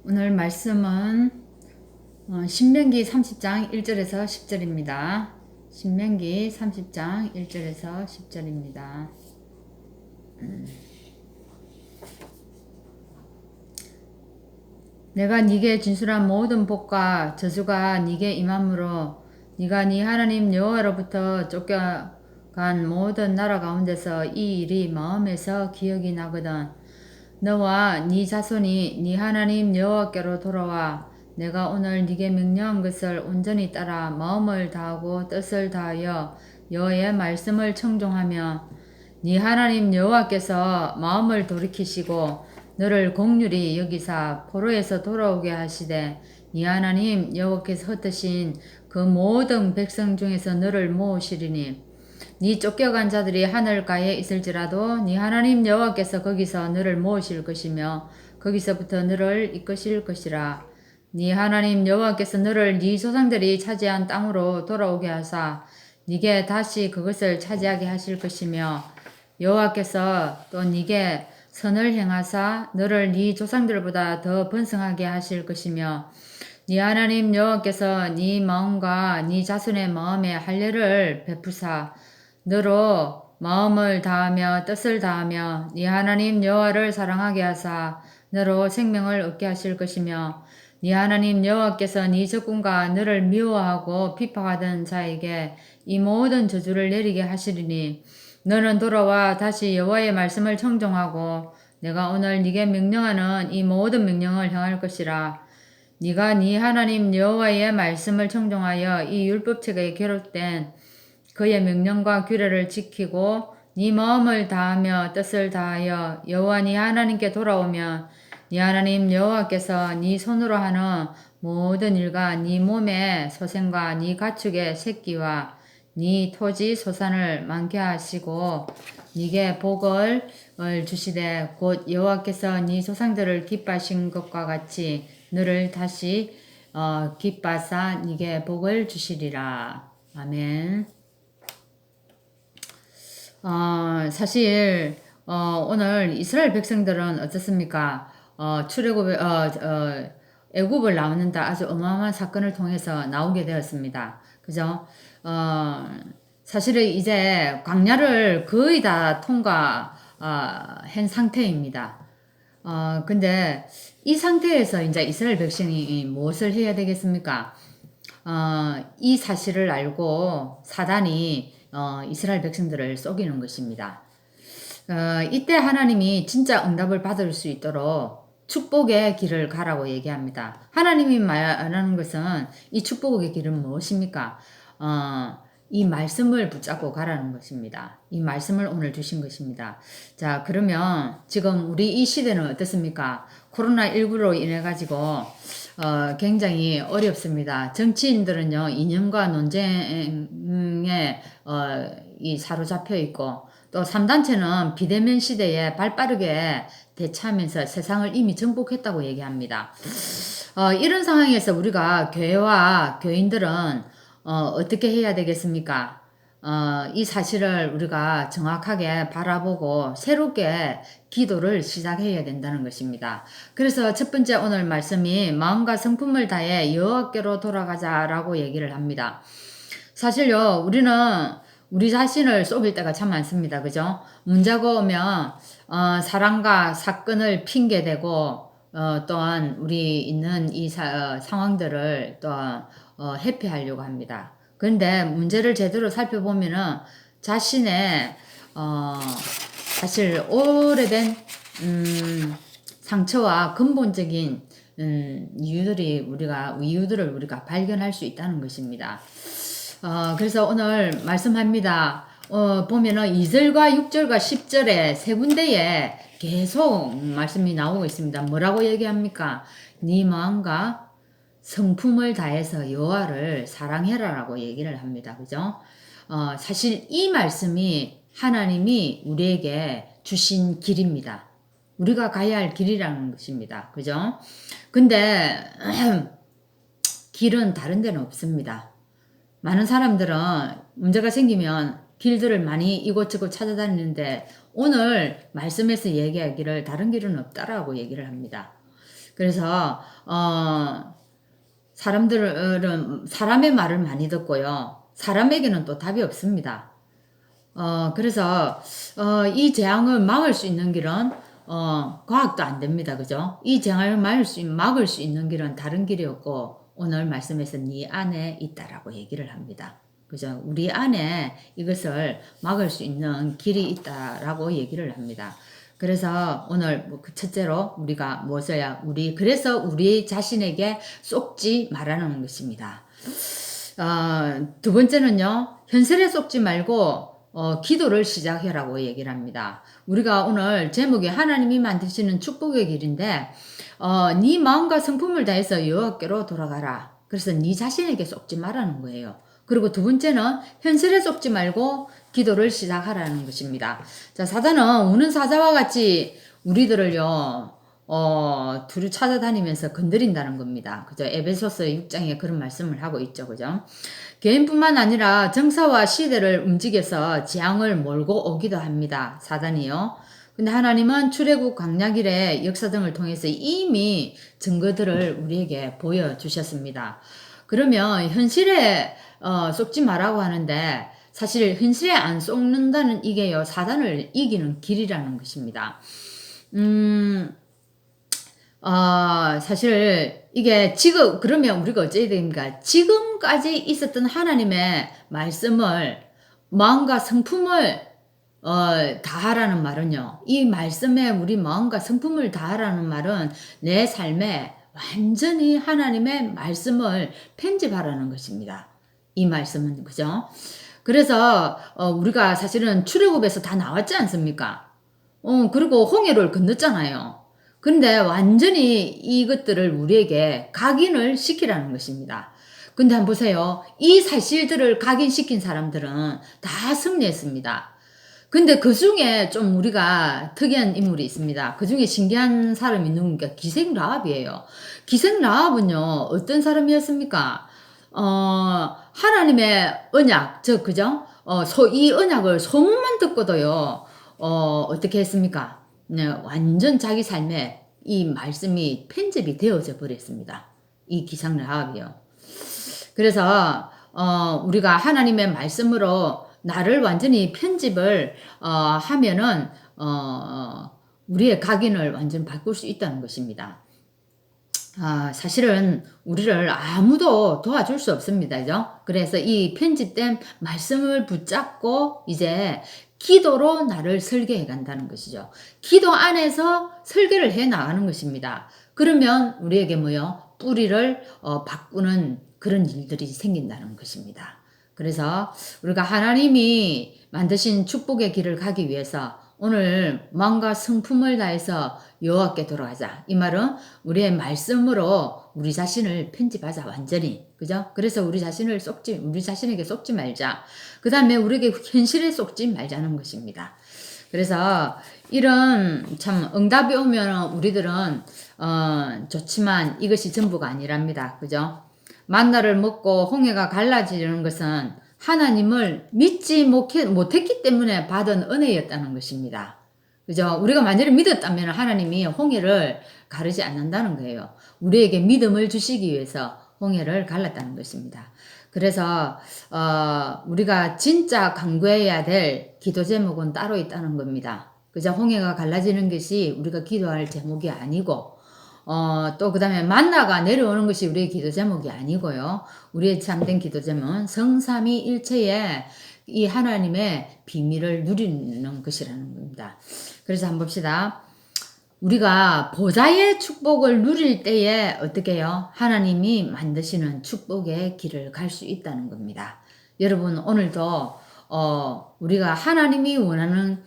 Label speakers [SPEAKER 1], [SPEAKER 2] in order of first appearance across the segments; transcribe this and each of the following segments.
[SPEAKER 1] 오늘 말씀은 신명기 30장 1절에서 10절입니다. 신명기 30장 1절에서 10절입니다. 내가 네게 진술한 모든 복과 저주가 네게 임함으로 네가 네 하나님 여호와로부터 쫓겨간 모든 나라 가운데서 이 일이 마음에서 기억이 나거든. 너와 네 자손이 네 하나님 여호와께로 돌아와 내가 오늘 네게 명령한 것을 온전히 따라 마음을 다하고 뜻을 다하여 여호와의 말씀을 청종하며 네 하나님 여호와께서 마음을 돌이키시고 너를 긍휼히 여기사 포로에서 돌아오게 하시되 네 하나님 여호와께서 흩으신 그 모든 백성 중에서 너를 모으시리니 네 쫓겨간 자들이 하늘가에 있을지라도 네 하나님 여호와께서 거기서 너를 모으실 것이며 거기서부터 너를 이끄실 것이라. 네 하나님 여호와께서 너를 네 조상들이 차지한 땅으로 돌아오게 하사 네게 다시 그것을 차지하게 하실 것이며 여호와께서 또 네게 선을 행하사 너를 네 조상들보다 더 번성하게 하실 것이며 네 하나님 여호와께서 네 마음과 네 자손의 마음에 할례를 베푸사 너로 마음을 다하며 뜻을 다하며 네 하나님 여호와를 사랑하게 하사 너로 생명을 얻게 하실 것이며 네 하나님 여호와께서 네 적군과 너를 미워하고 비판하던 자에게 이 모든 저주를 내리게 하시리니 너는 돌아와 다시 여호와의 말씀을 청종하고 내가 오늘 네게 명령하는 이 모든 명령을 행할 것이라. 네가 네 하나님 여호와의 말씀을 청종하여 이 율법책에 기록된 그의 명령과 규례를 지키고 네 마음을 다하며 뜻을 다하여 여호와 네 하나님께 돌아오면 네 하나님 여호와께서 네 손으로 하는 모든 일과 네 몸의 소생과 네 가축의 새끼와 네 토지 소산을 많게 하시고 네게 복을 주시되 곧 여호와께서 네 조상들을 기뻐하신 것과 같이 너를 다시 기뻐하사 네게 복을 주시리라. 아멘. 사실 오늘 이스라엘 백성들은 어떻습니까? 출애굽에 애굽을 나오는데 아주 어마어마한 사건을 통해서 나오게 되었습니다. 그죠? 사실은 이제 광야를 거의 다 통과한 상태입니다. 근데 이 상태에서 이제 이스라엘 백성이 무엇을 해야 되겠습니까? 이 사실을 알고 사단이 이스라엘 백성들을 속이는 것입니다. 이때 하나님이 진짜 응답을 받을 수 있도록 축복의 길을 가라고 얘기합니다. 하나님이 말하는 것은 이 축복의 길은 무엇입니까? 이 말씀을 붙잡고 가라는 것입니다. 이 말씀을 오늘 주신 것입니다. 자, 그러면 지금 우리 이 시대는 어떻습니까? 코로나19로 인해 가지고 굉장히 어렵습니다. 정치인들은요, 이념과 논쟁에 이 사로잡혀 있고 또 3단체는 비대면 시대에 발빠르게 대처하면서 세상을 이미 정복했다고 얘기합니다. 이런 상황에서 우리가 교회와 교인들은 어떻게 해야 되겠습니까? 이 사실을 우리가 정확하게 바라보고 새롭게 기도를 시작해야 된다는 것입니다. 그래서 첫 번째 오늘 말씀이 마음과 성품을 다해 여호와께로 돌아가자라고 얘기를 합니다. 사실요, 우리는 우리 자신을 속일 때가 참 많습니다. 그죠? 문제가 오면 사람과 사건을 핑계대고 또한 우리 있는 이 상황들을 또 회피하려고 합니다. 그런데 문제를 제대로 살펴보면은 자신의 사실 오래된 상처와 근본적인 이유들을 우리가 발견할 수 있다는 것입니다. 그래서 오늘 말씀합니다. 보면은 2절과 6절과 10절에 세 군데에 계속 말씀이 나오고 있습니다. 뭐라고 얘기합니까? 네 마음과 성품을 다해서 여호와를 사랑해라라고 얘기를 합니다. 그죠? 사실 이 말씀이 하나님이 우리에게 주신 길입니다. 우리가 가야 할 길이라는 것입니다. 그죠? 근데 길은 다른 데는 없습니다. 많은 사람들은 문제가 생기면 길들을 많이 이곳저곳 찾아다니는데 오늘 말씀에서 얘기하기를 다른 길은 없다라고 얘기를 합니다. 그래서 사람들은 사람의 말을 많이 듣고요. 사람에게는 또 답이 없습니다. 그래서 이 재앙을 막을 수 있는 길은 과학도 안 됩니다. 그죠? 이 재앙을 막을 수 있는 길은 다른 길이 없고 오늘 말씀에서 네 안에 있다라고 얘기를 합니다. 그죠? 우리 안에 이것을 막을 수 있는 길이 있다라고 얘기를 합니다. 그래서 오늘 첫째로 우리가 무엇이야? 그래서 우리 자신에게 쏙지 말라는 것입니다. 두 번째는요, 현실에 쏙지 말고 기도를 시작해라고 얘기를 합니다. 우리가 오늘 제목이 하나님이 만드시는 축복의 길인데, 네 마음과 성품을 다해서 여호와께로 돌아가라. 그래서 네 자신에게 속지 말라는 거예요. 그리고 두 번째는 현실에 속지 말고 기도를 시작하라는 것입니다. 자, 사단은 우는 사자와 같이 우리들을요, 두루 찾아다니면서 건드린다는 겁니다. 그죠? 에베소서 6장에 그런 말씀을 하고 있죠. 그죠? 개인뿐만 아니라 정사와 시대를 움직여서 재앙을 몰고 오기도 합니다. 사단이요. 근데 하나님은 출애굽 광야길의 역사 등을 통해서 이미 증거들을 우리에게 보여주셨습니다. 그러면 현실에 속지 말라고 하는데 사실 현실에 안 속는다는 이게요, 사단을 이기는 길이라는 것입니다. 사실 이게 지금 그러면 우리가 어찌해야 됩니까? 지금까지 있었던 하나님의 말씀을 마음과 성품을 다하라는 말은요. 이 말씀에 우리 마음과 성품을 다하라는 말은 내 삶에 완전히 하나님의 말씀을 편집하라는 것입니다. 이 말씀은 그죠? 그래서 우리가 사실은 출애굽에서 다 나왔지 않습니까? 그리고 홍해를 건넜잖아요. 근데 완전히 이것들을 우리에게 각인을 시키라는 것입니다. 근데 한번 보세요. 이 사실들을 각인시킨 사람들은 다 승리했습니다. 근데 그 중에 좀 우리가 특이한 인물이 있습니다. 그 중에 신기한 사람이 누굽니까? 기생 라합이에요. 기생 라합은요, 어떤 사람이었습니까? 하나님의 언약, 그죠? 이 언약을 소문만 듣고도요, 어떻게 했습니까? 네, 완전 자기 삶에 이 말씀이 편집이 되어져 버렸습니다. 이 기생 라합이요. 그래서, 우리가 하나님의 말씀으로 나를 완전히 편집을 하면은 우리의 각인을 완전 바꿀 수 있다는 것입니다. 사실은 우리를 아무도 도와줄 수 없습니다. 그죠? 그래서 이 편집된 말씀을 붙잡고 이제 기도로 나를 설계해 간다는 것이죠. 기도 안에서 설계를 해 나가는 것입니다. 그러면 우리에게 뭐요? 뿌리를 바꾸는 그런 일들이 생긴다는 것입니다. 그래서 우리가 하나님이 만드신 축복의 길을 가기 위해서 오늘 마음과 성품을 다해서 여호와께 돌아가자. 이 말은 우리의 말씀으로 우리 자신을 편집하자, 완전히. 그죠? 그래서 우리 자신에게 속지 말자. 그 다음에 우리에게 현실에 속지 말자는 것입니다. 그래서 이런 참 응답이 오면 우리들은 좋지만 이것이 전부가 아니랍니다. 그죠? 만나를 먹고 홍해가 갈라지는 것은 하나님을 믿지 못했기 때문에 받은 은혜였다는 것입니다. 그죠? 우리가 만약에 믿었다면 하나님이 홍해를 가르지 않는다는 거예요. 우리에게 믿음을 주시기 위해서 홍해를 갈랐다는 것입니다. 그래서 우리가 진짜 간구해야 될 기도 제목은 따로 있다는 겁니다. 그죠? 홍해가 갈라지는 것이 우리가 기도할 제목이 아니고 또 그 다음에 만나가 내려오는 것이 우리의 기도 제목이 아니고요. 우리의 참된 기도 제목은 성삼위일체의 이 하나님의 비밀을 누리는 것이라는 겁니다. 그래서 한번 봅시다. 우리가 보좌의 축복을 누릴 때에 어떻게 해요? 하나님이 만드시는 축복의 길을 갈 수 있다는 겁니다. 여러분 오늘도 우리가 하나님이 원하는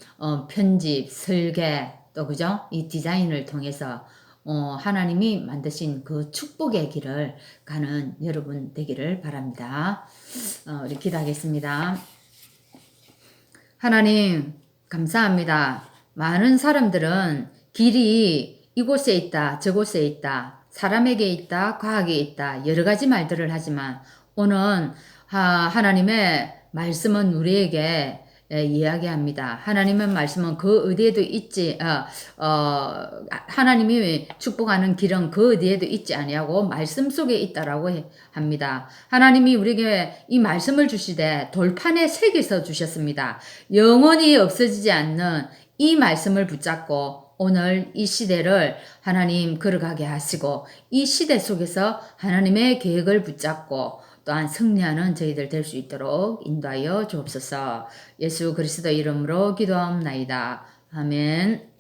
[SPEAKER 1] 편집, 설계 또 그죠? 이 디자인을 통해서 하나님이 만드신 그 축복의 길을 가는 여러분 되기를 바랍니다. 우리 기도하겠습니다. 하나님 감사합니다. 많은 사람들은 길이 이곳에 있다, 저곳에 있다, 사람에게 있다, 과학에 있다, 여러 가지 말들을 하지만 오늘 하나님의 말씀은 우리에게 이야기합니다. 하나님의 말씀은 그 어디에도 있지, 하나님이 축복하는 길은 그 어디에도 있지 아니하고 말씀 속에 있다라고 합니다. 하나님이 우리에게 이 말씀을 주시되 돌판에 새겨서 주셨습니다. 영원히 없어지지 않는 이 말씀을 붙잡고 오늘 이 시대를 하나님 걸어가게 하시고 이 시대 속에서 하나님의 계획을 붙잡고 또한 승리하는 저희들 될 수 있도록 인도하여 주옵소서. 예수 그리스도 이름으로 기도하옵나이다. 아멘.